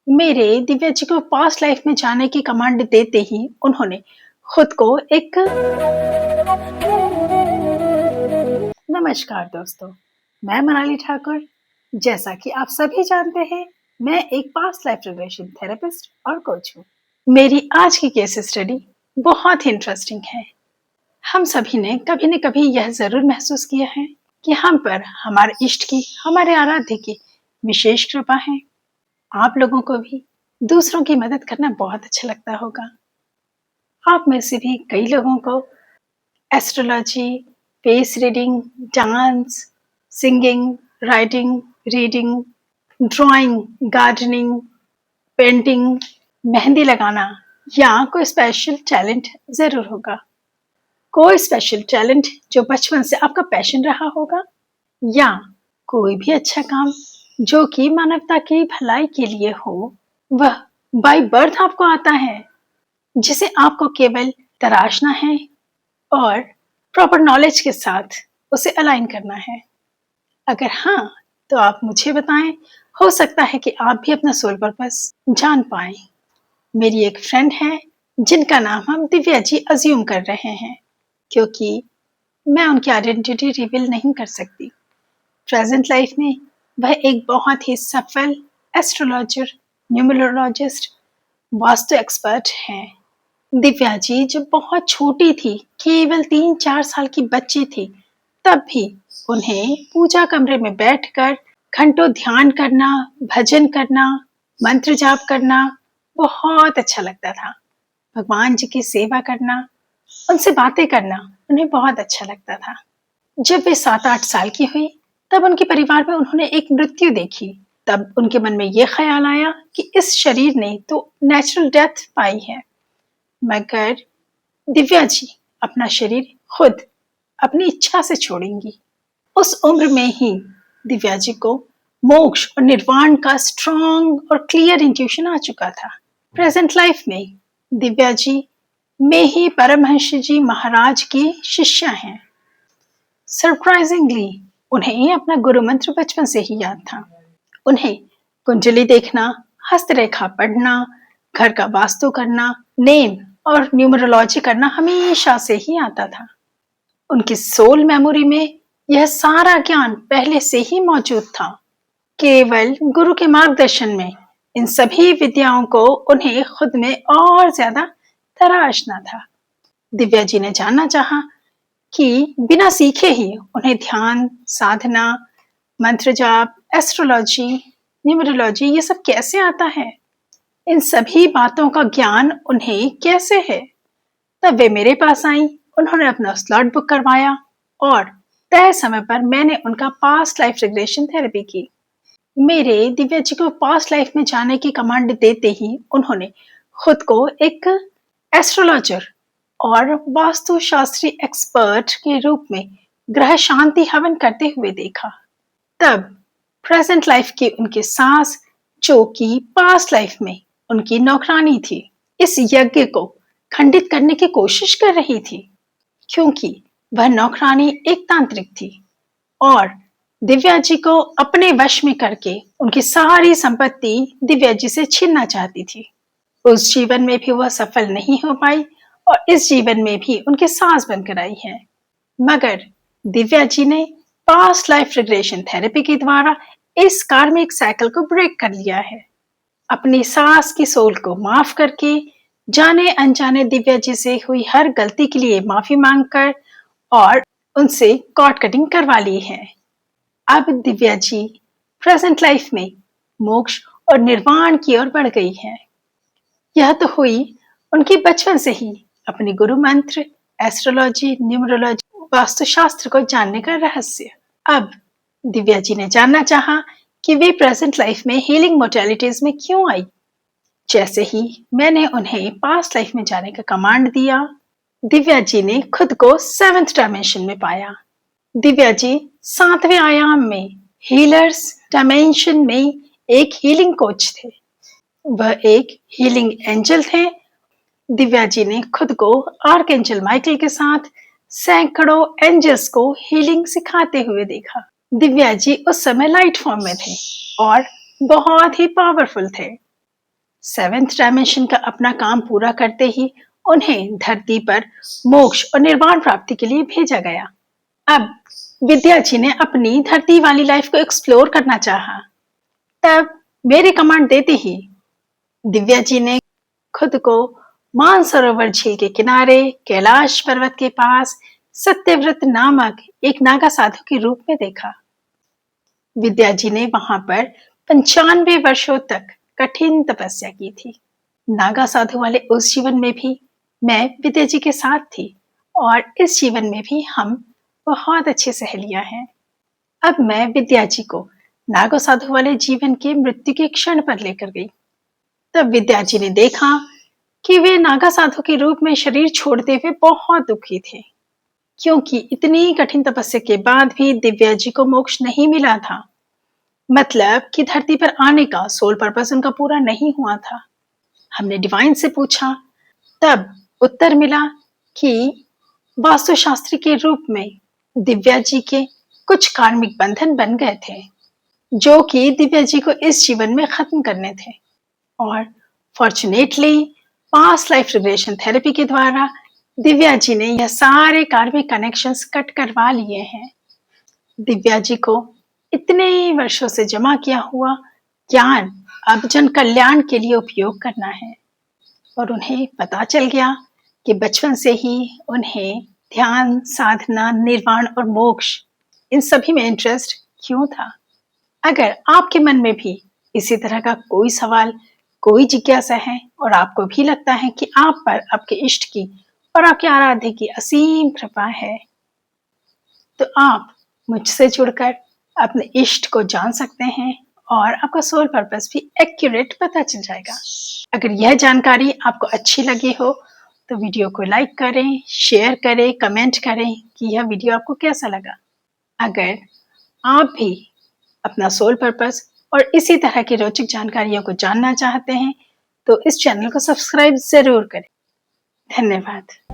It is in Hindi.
मेरे दिव्या जी को पास्ट लाइफ में जाने की कमांड देते ही उन्होंने खुद को एक नमस्कार दोस्तों, मैं मनाली ठाकुर। जैसा कि आप सभी जानते हैं, मैं एक पास्ट लाइफ रिग्रेशन थेरेपिस्ट और कोच हूँ। मेरी आज की केस स्टडी बहुत ही इंटरेस्टिंग है। हम सभी ने कभी न कभी यह जरूर महसूस किया है कि हम पर हमारे इष्ट की, हमारे आराध्य की विशेष कृपा है। आप लोगों को भी दूसरों की मदद करना बहुत अच्छा लगता होगा। आप में से भी कई लोगों को astrology, face reading, dance, singing, writing, reading, drawing, gardening, painting, mehndi लगाना या कोई स्पेशल टैलेंट जरूर होगा। कोई स्पेशल टैलेंट जो बचपन से आपका पैशन रहा होगा, या कोई भी अच्छा काम जो कि मानवता की भलाई के लिए हो, वह बाय बर्थ आपको आता है, जिसे आपको केवल तराशना है और प्रॉपर नॉलेज के साथ उसे अलाइन करना है। अगर हाँ, तो आप मुझे बताएं। हो सकता है कि आप भी अपना सोल पर्पस जान पाएं। मेरी एक फ्रेंड है जिनका नाम हम दिव्या जी अज्यूम कर रहे हैं, क्योंकि मैं उनकी आइडेंटिटी रिवील नहीं कर सकती। प्रेजेंट लाइफ में वह एक बहुत ही सफल एस्ट्रोलॉजर, न्यूमरोलॉजिस्ट, वास्तु एक्सपर्ट हैं। दिव्या जी जब बहुत छोटी थी, केवल 3-4 साल की बच्ची थी, तब भी उन्हें पूजा कमरे में बैठकर घंटों ध्यान करना, भजन करना, मंत्र जाप करना बहुत अच्छा लगता था। भगवान जी की सेवा करना, उनसे बातें करना उन्हें बहुत अच्छा लगता था। जब वे 7-8 साल की हुई, तब उनके परिवार में उन्होंने एक मृत्यु देखी। तब उनके मन में यह ख्याल आया कि इस शरीर ने तो नेचुरल डेथ पाई है, मगर दिव्या जी अपना शरीर खुद अपनी इच्छा से छोड़ेंगी। उस उम्र में ही दिव्या जी को मोक्ष और निर्वाण का स्ट्रॉन्ग और क्लियर इंट्यूशन आ चुका था। प्रेजेंट लाइफ में दिव्या जी में ही परमहंस जी महाराज की शिष्या हैं। सरप्राइजिंगली उन्हें अपना गुरु मंत्र बचपन से ही याद था। उन्हें कुंडली देखना, हस्तरेखा पढ़ना, घर का वास्तु करना, नेम और न्यूमरोलॉजी करना हमेशा से ही आता था। उनकी सोल मेमोरी में यह सारा ज्ञान पहले से ही मौजूद था। केवल गुरु के मार्गदर्शन में इन सभी विद्याओं को उन्हें खुद में और ज्यादा तराशना था। दिव्या जी ने जानना चाहा कि बिना सीखे ही उन्हें ध्यान, साधना, मंत्र जाप, एस्ट्रोलॉजी, न्यूमरोलॉजी ये सब कैसे आता है, इन सभी बातों का ज्ञान उन्हें कैसे है। तब वे मेरे पास आई, उन्होंने अपना स्लॉट बुक करवाया और तय समय पर मैंने उनका पास्ट लाइफ रिग्रेशन थेरेपी की। मेरे दिव्या जी को पास्ट लाइफ में जाने की कमांड देते ही उन्होंने खुद को एक एस्ट्रोलॉजर और वास्तुशास्त्री एक्सपर्ट के रूप में ग्रह शांति हवन करते हुए देखा। तब प्रेजेंट लाइफ की उनकी सास, जो कि पास्ट लाइफ में उनकी नौकरानी थी, इस यज्ञ को खंडित करने की कोशिश कर रही थी, क्योंकि वह नौकरानी एक तांत्रिक थी और दिव्या जी को अपने वश में करके उनकी सारी संपत्ति दिव्या जी से छीनना चाहती थी। उस जीवन में भी वह सफल नहीं हो पाई और इस जीवन में भी उनके सास बनकर आई है। मगर दिव्या जी ने पास्ट लाइफ रिग्रेशन थेरेपी के द्वारा इस कार्मिक साइकिल को ब्रेक कर लिया है। अपनी सास की सोल को माफ करके, जाने अनजाने दिव्या जी से हुई हर गलती के लिए माफी मांगकर और उनसे कॉर्ड कटिंग करवा ली है। अब दिव्या जी प्रेजेंट लाइफ में मोक्ष और निर्वाण की ओर बढ़ गई है। यह तो हुई उनकी बचपन से ही अपनी गुरु मंत्र, एस्ट्रोलॉजी, न्यूमरोलॉजी, वास्तुशास्त्र को जानने का रहस्य। अब दिव्या जी ने जानना चाहा कि वे प्रेजेंट लाइफ में हीलिंग मोडालिटीज में क्यों आई। जैसे ही मैंने उन्हें पास्ट लाइफ में जाने का कमांड दिया, दिव्या जी ने खुद को 7th डायमेंशन में पाया। दिव्या जी 7वें आयाम में हीलर्स डायमेंशन में एक हीलिंग कोच थे। वह एक हीलिंग एंजल थे। दिव्या जी ने खुद को आर्कएंजल माइकल के साथ सैकड़ों एंजल्स को हीलिंग सिखाते हुए देखा। दिव्या जी उस समय लाइट फॉर्म में थे और बहुत ही पावरफुल थे। सेवेंथ डायमेंशन का अपना काम पूरा करते ही उन्हें धरती पर मोक्ष और निर्वाण प्राप्ति के लिए भेजा गया। अब विद्या जी ने अपनी धरती वाली लाइफ को एक्सप्लोर करना चाहा। तब मेरे कमांड देते ही दिव्या जी ने खुद को मानसरोवर झील के किनारे कैलाश पर्वत के पास सत्यव्रत नामक एक नागा साधु के रूप में देखा। विद्या जी ने वहां पर 95 वर्षों तक कठिन तपस्या की थी। नागा साधु वाले उस जीवन में भी मैं विद्या जी के साथ थी और इस जीवन में भी हम बहुत अच्छी सहेलियां हैं। अब मैं विद्या जी को नागा साधु वाले जीवन के मृत्यु के क्षण पर लेकर गई। तब विद्या जी ने देखा कि वे नागा साधु के रूप में शरीर छोड़ते हुए बहुत दुखी थे, क्योंकि इतनी कठिन तपस्या के बाद भी दिव्या जी को मोक्ष नहीं मिला था। मतलब कि धरती पर आने का सोल पर्पस उनका पूरा नहीं हुआ था। हमने डिवाइन से पूछा, तब उत्तर मिला कि वास्तुशास्त्री के रूप में दिव्या जी के कुछ कार्मिक बंधन बन गए थे, जो कि दिव्या जी को इस जीवन में खत्म करने थे। और fortunately past life regression therapy के द्वारा दिव्या जी ने यह सारे कार्मिक कनेक्शंस कट करवा लिए हैं। दिव्या जी को इतने वर्षों से जमा किया हुआ ज्ञान अब जन कल्याण के लिए उपयोग करना है। और उन्हें पता चल गया कि बचपन से ही उन्हें ध्यान, साधना, निर्वाण और मोक्ष इन सभी में इंटरेस्ट क्यों था। अगर आपके मन में भी इसी तरह का कोई सवाल, कोई जिज्ञासा है और आपको भी लगता है कि आप पर आपके इष्ट की और आपके आराध्य की असीम कृपा है, तो आप मुझसे जुड़कर अपने इष्ट को जान सकते हैं और आपका सोल पर्पस भी एक्यूरेट पता चल जाएगा। अगर यह जानकारी आपको अच्छी लगी हो तो वीडियो को लाइक करें, शेयर करें, कमेंट करें कि यह वीडियो आपको कैसा लगा। अगर आप भी अपना सोल पर्पस और इसी तरह की रोचक जानकारियों को जानना चाहते हैं तो इस चैनल को सब्सक्राइब जरूर करें। धन्यवाद।